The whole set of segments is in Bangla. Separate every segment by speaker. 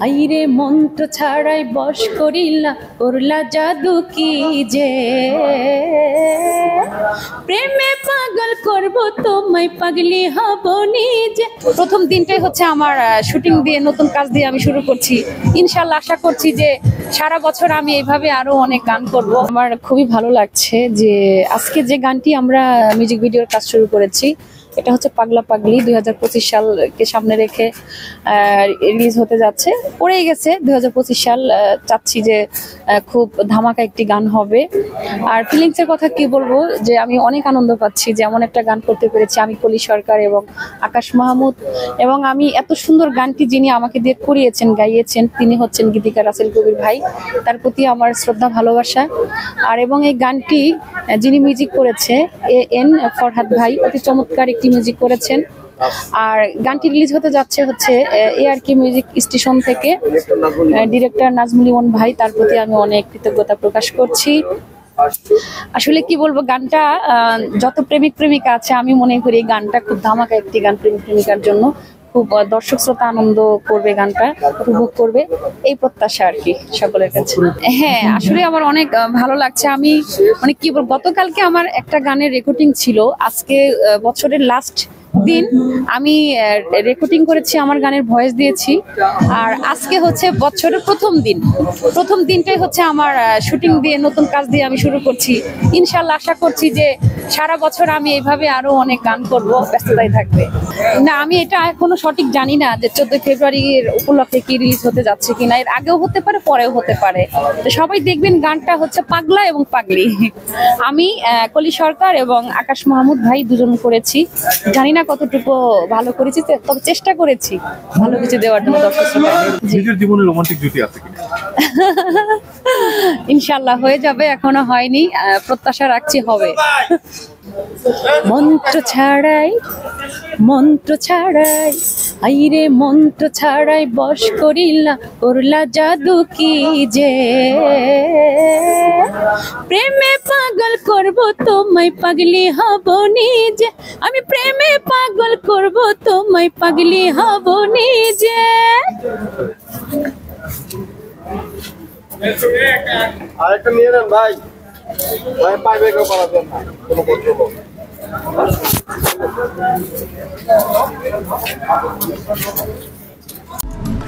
Speaker 1: আইরে মন্ত্র ছাড়াই বশ করিলা করলা জাদু কি যে প্রেমে পাগল করব তোমায় পাগলি হব নিজে। প্রথম দিনটাই হচ্ছে আমার শুটিং দিয়ে নতুন কাজ দিয়ে আমি শুরু করছি। ইনশাআল্লাহ আশা করছি যে সারা বছর আমি এইভাবে আরো অনেক গান করব। আমার খুবই ভালো লাগছে যে আজকে যে গানটি আমরা মিউজিক ভিডিওর কাজ শুরু করেছি এটা হচ্ছে পাগলা পাগলি 2025 সালকে সামনে রেখে রিলিজ হতে যাচ্ছে। পড়েই গেছে 2025 সাল, চাচ্ছি যে খুব ধামাকা একটি গান হবে। আর ফিলিংসের কথা কি বলবো, যে আমি অনেক আনন্দ পাচ্ছি যে এমন একটা গান করতে পেরেছি আমি, কলি সরকার এবং আকাশ মাহমুদ। এবং আমি এত সুন্দর গানটি যিনি আমাকে দিয়ে করিয়েছেন, গাইয়েছেন, তিনি হচ্ছেন গীতিকার রাসেল কবির ভাই। তার প্রতি আমার শ্রদ্ধা, ভালোবাসা। আর এবং এই গানটি যিনি মিউজিক করেছে এন ফরহাদ ভাই, অতি চমৎকার একটি মিউজিক করেছেন। আর গানটি রিলিজ হতে যাচ্ছে হচ্ছে ARK মিউজিক স্টেশন থেকে। ডিরেক্টর নাজমুল ইমন ভাই, তার প্রতি আমি অনেক কৃতজ্ঞতা প্রকাশ করছি। আসলে কি বলবো, গানটা যত প্রেমিক প্রেমিকা আছে আমি মনে করি এই গানটা খুব ধামাকা একটি গান, প্রেমিক প্রেমিকার জন্য। খুব দর্শক শ্রোতা আনন্দ করবে, গানটা উপভোগ করবে, এই প্রত্যাশা আর কি সকলের কাছে। হ্যাঁ, আসলে আমার অনেক ভালো লাগছে। আমি মানে কি বলবো, গতকালকে আমার একটা গানের রেকর্ডিং ছিল, আজকে বছরের লাস্ট দিন আমি রেকর্ডিং করেছি, আমার গানের ভয়েস দিয়েছি। আর আজকে হচ্ছে বছরের প্রথম দিনটাই হচ্ছে আমার শুটিং দিয়ে নতুন কাজ দিয়ে আমি শুরু করছি। ইনশাআল্লাহ আশা করছি যে সারা বছর আমি এইভাবে আরো অনেক গান করব, ব্যস্ততায় থাকবে। না, আমি এটা এখনো সঠিক জানি না যে 14 ফেব্রুয়ারির উপলক্ষে কি রিলিজ হতে যাচ্ছে কিনা। এর আগেও হতে পারে, পরেও হতে পারে। তো সবাই দেখবেন, গানটা হচ্ছে পাগলা এবং পাগলি। আমি কলি সরকার এবং আকাশ মাহমুদ ভাই দুজন করেছি। জানি না কতটুকু ভালো করেছি, তবে চেষ্টা করেছি ভালো কিছু দেওয়ার জন্য দর্শক শ্রোতা।
Speaker 2: নিজের জীবনে রোমান্টিক জুটি আছে কিনা?
Speaker 1: ইনশাআল্লাহ হয়ে যাবে, এখনো হয়নি, প্রত্যাশা রাখছি হবে। মন্ত্র ছাড়াই আইরে মন্ত্র ছাড়াই বশ করিলা করলা জাদু কি যে প্রেমে পাগল করব তোমায় পাগলি হব নিজে। আমি প্রেমে পাগল করব তোমায় পাগলি হব নিজে।
Speaker 3: আরেকটা নিয়ে নেন ভাই, ভাই পাইবে কেউ পাওয়া যাবে না কোনো বক্তব্য।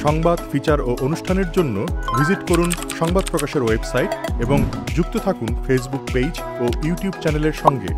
Speaker 2: সংবাদ, ফিচার ও অনুষ্ঠানের জন্য ভিজিট করুন সংবাদ প্রকাশের ওয়েবসাইট এবং যুক্ত থাকুন ফেসবুক পেজ ও ইউটিউব চ্যানেলের সঙ্গে।